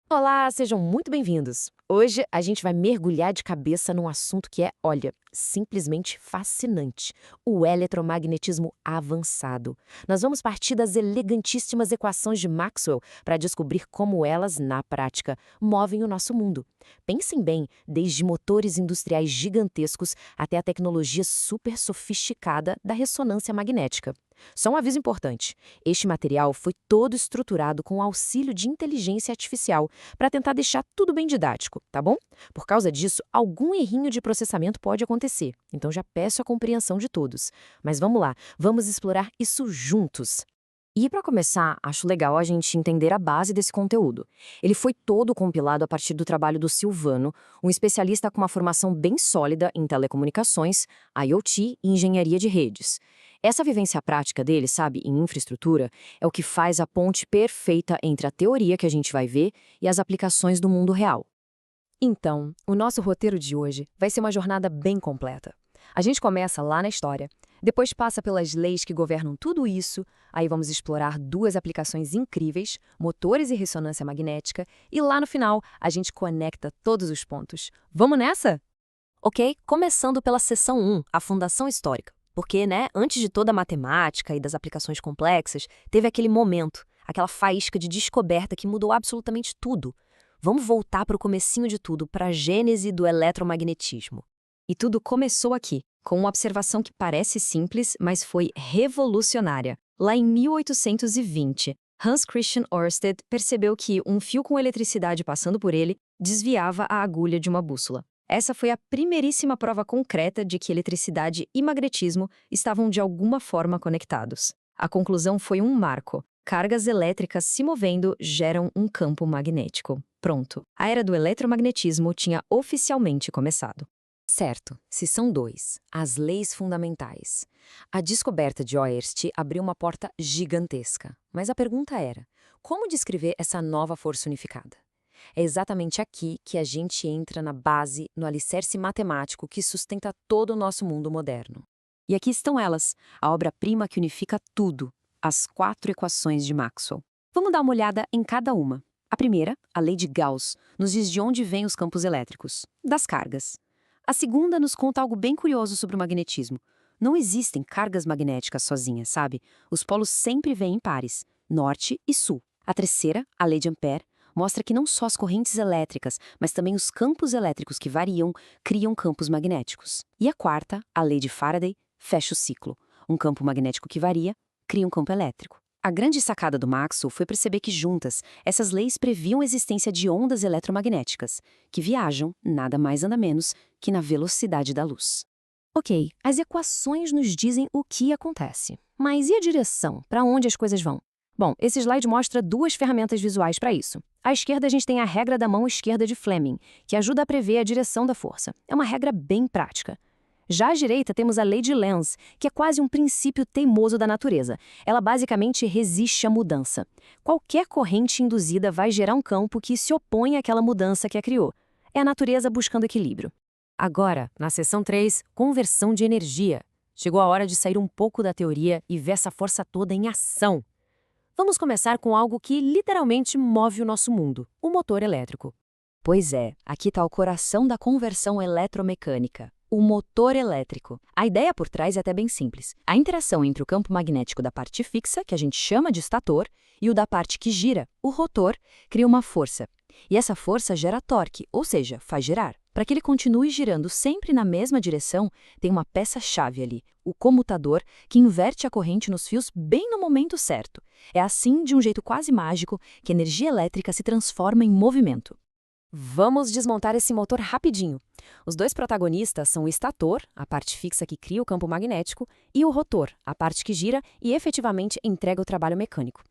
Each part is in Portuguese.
Olá, sejam muito bem-vindos. Hoje a gente vai mergulhar de cabeça num assunto que é, olha, simplesmente fascinante: o eletromagnetismo avançado. Nós vamos partir das elegantíssimas equações de Maxwell para descobrir como elas, na prática, movem o nosso mundo. Pensem bem, desde motores industriais gigantescos até a tecnologia super sofisticada da ressonância magnética. Só um aviso importante: este material foi todo estruturado com o auxílio de inteligência artificial para tentar deixar tudo bem didático, tá bom? Por causa disso, algum errinho de processamento pode acontecer, então já peço a compreensão de todos. Mas vamos lá, vamos explorar isso juntos. E para começar, acho legal a gente entender a base desse conteúdo. Ele foi todo compilado a partir do trabalho do Silvano, um especialista com uma formação bem sólida em telecomunicações, IoT e engenharia de redes. Essa vivência prática dele, sabe, em infraestrutura, é o que faz a ponte perfeita entre a teoria que a gente vai ver e as aplicações do mundo real. Então, o nosso roteiro de hoje vai ser uma jornada bem completa. A gente começa lá na história, depois passa pelas leis que governam tudo isso, aí vamos explorar duas aplicações incríveis, motores e ressonância magnética, e lá no final a gente conecta todos os pontos. Vamos nessa? Ok, começando pela seção 1, a fundação histórica. Porque, né, antes de toda a matemática e das aplicações complexas, teve aquele momento, aquela faísca de descoberta que mudou absolutamente tudo. Vamos voltar para o comecinho de tudo, para a gênese do eletromagnetismo. E tudo começou aqui, com uma observação que parece simples, mas foi revolucionária. Lá em 1820, Hans Christian Ørsted percebeu que um fio com eletricidade passando por ele desviava a agulha de uma bússola. Essa foi a primeiríssima prova concreta de que eletricidade e magnetismo estavam de alguma forma conectados. A conclusão foi um marco. Cargas elétricas se movendo geram um campo magnético. Pronto. A era do eletromagnetismo tinha oficialmente começado. Certo, se são dois, as leis fundamentais. A descoberta de Ørsted abriu uma porta gigantesca. Mas a pergunta era: como descrever essa nova força unificada? É exatamente aqui que a gente entra na base, no alicerce matemático que sustenta todo o nosso mundo moderno. E aqui estão elas, a obra-prima que unifica tudo, as 4 equações de Maxwell. Vamos dar uma olhada em cada uma. A primeira, a lei de Gauss, nos diz de onde vêm os campos elétricos, das cargas. A segunda nos conta algo bem curioso sobre o magnetismo. Não existem cargas magnéticas sozinhas, sabe? Os polos sempre vêm em pares, norte e sul. A terceira, a lei de Ampère, mostra que não só as correntes elétricas, mas também os campos elétricos que variam, criam campos magnéticos. E a quarta, a lei de Faraday, fecha o ciclo. Um campo magnético que varia, cria um campo elétrico. A grande sacada do Maxwell foi perceber que juntas, essas leis previam a existência de ondas eletromagnéticas, que viajam, nada mais nada menos, que na velocidade da luz. Ok, as equações nos dizem o que acontece. Mas e a direção? Para onde as coisas vão? Bom, esse slide mostra duas ferramentas visuais para isso. À esquerda a gente tem a regra da mão esquerda de Fleming, que ajuda a prever a direção da força. É uma regra bem prática. Já à direita temos a lei de Lenz, que é quase um princípio teimoso da natureza. Ela basicamente resiste à mudança. Qualquer corrente induzida vai gerar um campo que se opõe àquela mudança que a criou. É a natureza buscando equilíbrio. Agora, na seção 3, conversão de energia. Chegou a hora de sair um pouco da teoria e ver essa força toda em ação. Vamos começar com algo que literalmente move o nosso mundo, o motor elétrico. Pois é, aqui está o coração da conversão eletromecânica, o motor elétrico. A ideia por trás é até bem simples. A interação entre o campo magnético da parte fixa, que a gente chama de estator, e o da parte que gira, o rotor, cria uma força. E essa força gera torque, ou seja, faz girar. Para que ele continue girando sempre na mesma direção, tem uma peça-chave ali, o comutador, que inverte a corrente nos fios bem no momento certo. É assim, de um jeito quase mágico, que a energia elétrica se transforma em movimento. Vamos desmontar esse motor rapidinho. Os dois protagonistas são o estator, a parte fixa que cria o campo magnético, e o rotor, a parte que gira e efetivamente entrega o trabalho mecânico.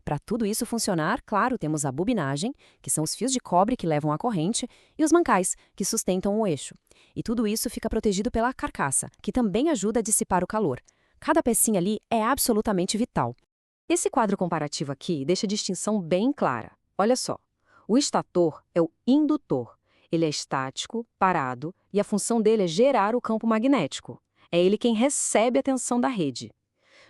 Para tudo isso funcionar, claro, temos a bobinagem, que são os fios de cobre que levam a corrente, e os mancais, que sustentam o eixo. E tudo isso fica protegido pela carcaça, que também ajuda a dissipar o calor. Cada pecinha ali é absolutamente vital. Esse quadro comparativo aqui deixa a distinção bem clara. Olha só, o estator é o indutor. Ele é estático, parado, e a função dele é gerar o campo magnético. É ele quem recebe a tensão da rede.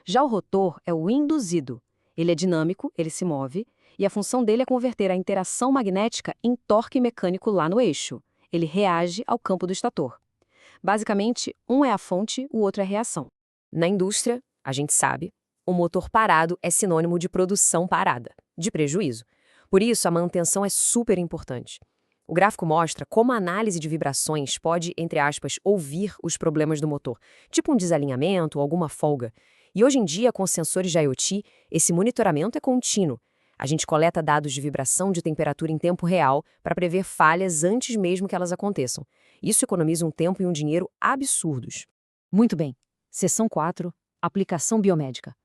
Já o rotor é o induzido. Ele é dinâmico, ele se move, E a função dele é converter a interação magnética em torque mecânico lá no eixo. Ele reage ao campo do estator. Basicamente, um é a fonte, o outro é a reação. Na indústria, a gente sabe, o motor parado é sinônimo de produção parada, de prejuízo. Por isso, a manutenção é super importante. O gráfico mostra como a análise de vibrações pode, entre aspas, ouvir os problemas do motor, tipo um desalinhamento ou alguma folga. E hoje em dia, com sensores de IoT, esse monitoramento é contínuo. A gente coleta dados de vibração de temperatura em tempo real para prever falhas antes mesmo que elas aconteçam. Isso economiza um tempo e um dinheiro absurdos. Muito bem. Seção 4. Aplicação biomédica.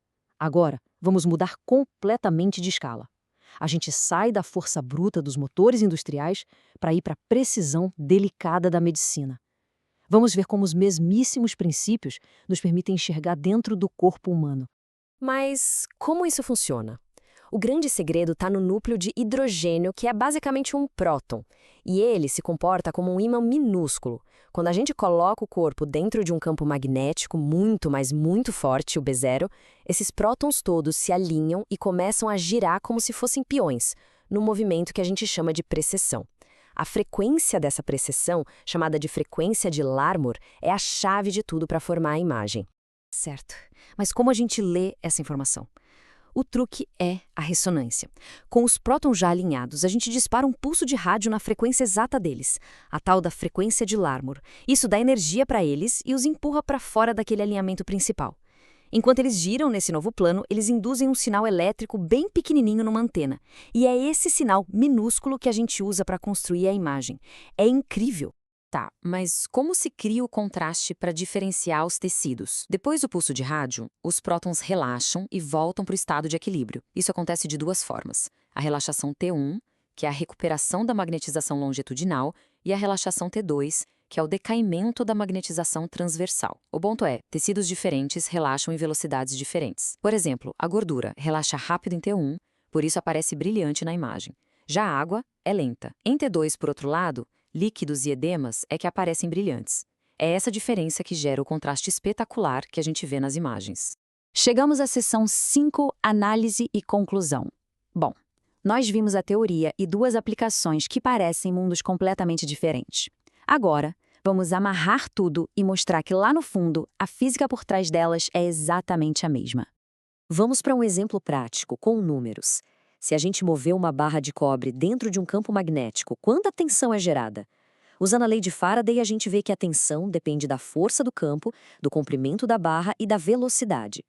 Agora, vamos mudar completamente de escala. A gente sai da força bruta dos motores industriais para ir para a precisão delicada da medicina. Vamos ver como os mesmíssimos princípios nos permitem enxergar dentro do corpo humano. Mas como isso funciona? O grande segredo está no núcleo de hidrogênio, que é basicamente um próton. E ele se comporta como um ímã minúsculo. Quando a gente coloca o corpo dentro de um campo magnético muito, mas muito forte, o B0, esses prótons todos se alinham e começam a girar como se fossem peões, num movimento que a gente chama de precessão. A frequência dessa precessão, chamada de frequência de Larmor, é a chave de tudo para formar a imagem. Certo. Mas como a gente lê essa informação? O truque é a ressonância. Com os prótons já alinhados, a gente dispara um pulso de rádio na frequência exata deles, a tal da frequência de Larmor. Isso dá energia para eles e os empurra para fora daquele alinhamento principal. Enquanto eles giram nesse novo plano, eles induzem um sinal elétrico bem pequenininho numa antena. E é esse sinal minúsculo que a gente usa para construir a imagem. É incrível! Tá, mas como se cria o contraste para diferenciar os tecidos? Depois do pulso de rádio, os prótons relaxam e voltam para o estado de equilíbrio. Isso acontece de duas formas. A relaxação T1, que é a recuperação da magnetização longitudinal, e a relaxação T2, que é o decaimento da magnetização transversal. O ponto é, tecidos diferentes relaxam em velocidades diferentes. Por exemplo, a gordura relaxa rápido em T1, por isso aparece brilhante na imagem. Já a água é lenta. Em T2, por outro lado, líquidos e edemas é que aparecem brilhantes. É essa diferença que gera o contraste espetacular que a gente vê nas imagens. Chegamos à seção 5, análise e conclusão. Bom, nós vimos a teoria e duas aplicações que parecem mundos completamente diferentes. Agora, vamos amarrar tudo e mostrar que lá no fundo, a física por trás delas é exatamente a mesma. Vamos para um exemplo prático, com números. Se a gente mover uma barra de cobre dentro de um campo magnético, quanta tensão é gerada? Usando a lei de Faraday, a gente vê que a tensão depende da força do campo, do comprimento da barra e da velocidade.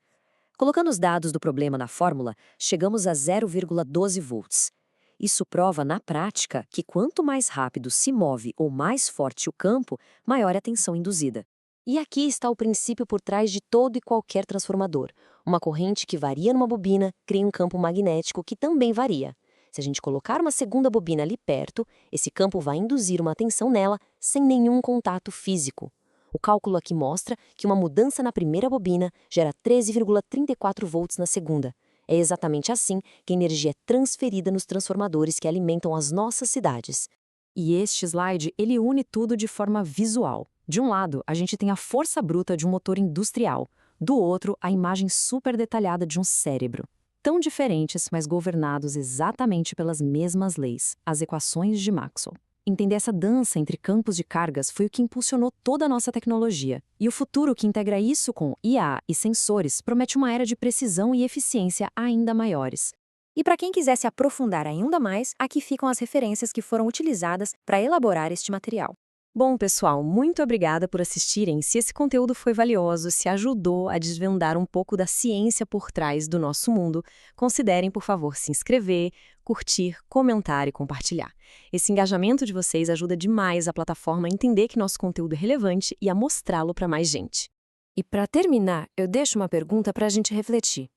Colocando os dados do problema na fórmula, chegamos a 0,12 volts. Isso prova, na prática, que quanto mais rápido se move ou mais forte o campo, maior é a tensão induzida. E aqui está o princípio por trás de todo e qualquer transformador. Uma corrente que varia numa bobina cria um campo magnético que também varia. Se a gente colocar uma segunda bobina ali perto, esse campo vai induzir uma tensão nela sem nenhum contato físico. O cálculo aqui mostra que uma mudança na primeira bobina gera 13,34 volts na segunda. É exatamente assim que a energia é transferida nos transformadores que alimentam as nossas cidades. E este slide, ele une tudo de forma visual. De um lado, a gente tem a força bruta de um motor industrial. Do outro, a imagem super detalhada de um cérebro. Tão diferentes, mas governados exatamente pelas mesmas leis, as equações de Maxwell. Entender essa dança entre campos de cargas foi o que impulsionou toda a nossa tecnologia. E o futuro que integra isso com IA e sensores promete uma era de precisão e eficiência ainda maiores. E para quem quiser se aprofundar ainda mais, aqui ficam as referências que foram utilizadas para elaborar este material. Bom, pessoal, muito obrigada por assistirem. Se esse conteúdo foi valioso, se ajudou a desvendar um pouco da ciência por trás do nosso mundo, considerem, por favor, se inscrever, curtir, comentar e compartilhar. Esse engajamento de vocês ajuda demais a plataforma a entender que nosso conteúdo é relevante e a mostrá-lo para mais gente. E para terminar, eu deixo uma pergunta para a gente refletir.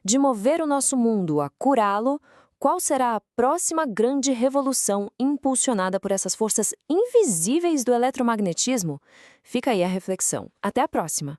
De mover o nosso mundo a curá-lo, qual será a próxima grande revolução impulsionada por essas forças invisíveis do eletromagnetismo? Fica aí a reflexão. Até a próxima!